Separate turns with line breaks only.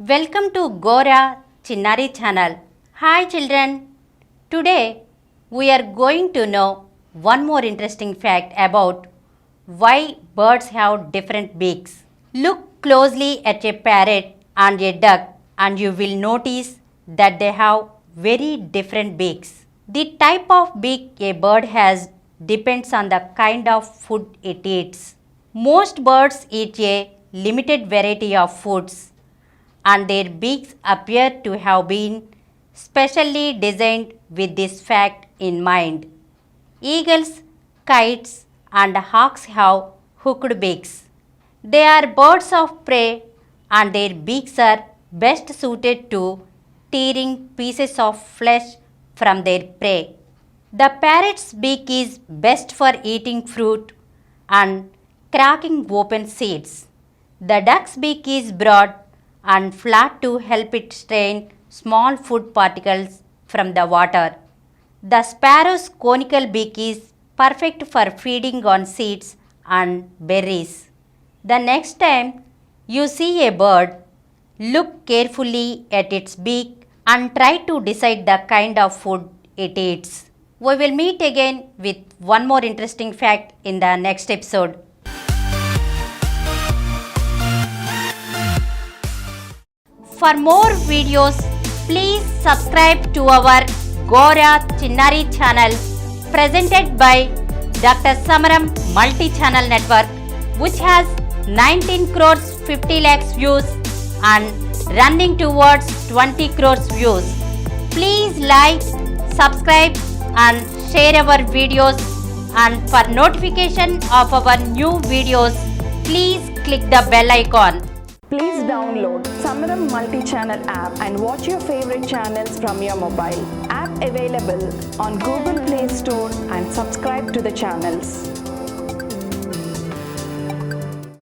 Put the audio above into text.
Welcome to Gora, Chinnari channel. Hi children. Today we are going to know one more interesting fact about why birds have different beaks. Look closely at a parrot and a duck and you will notice that they have very different beaks. The type of beak a bird has depends on the kind of food it eats. Most birds eat a limited variety of foods and their beaks appear to have been specially designed with this fact in mind. Eagles, kites, and hawks have hooked beaks. They are birds of prey and their beaks are best suited to tearing pieces of flesh from their prey. The parrot's beak is best for eating fruit and cracking open seeds. The duck's beak is broad and flat to help it strain small food particles from the water. The sparrow's conical beak is perfect for feeding on seeds and berries. The next time you see a bird, look carefully at its beak and try to decide the kind of food it eats. We will meet again with one more interesting fact in the next episode. For more videos, please subscribe to our Gora Chinnari channel presented by Dr. SAMARAM multi-channel network, which has 19 crores 50 lakhs views and running towards 20 crores views. Please like, subscribe and share our videos, and for notification of our new videos, please click the bell icon.
Please download SAMARAM multi-channel app and watch your favorite channels from your mobile. App available on Google Play Store and subscribe to the channels.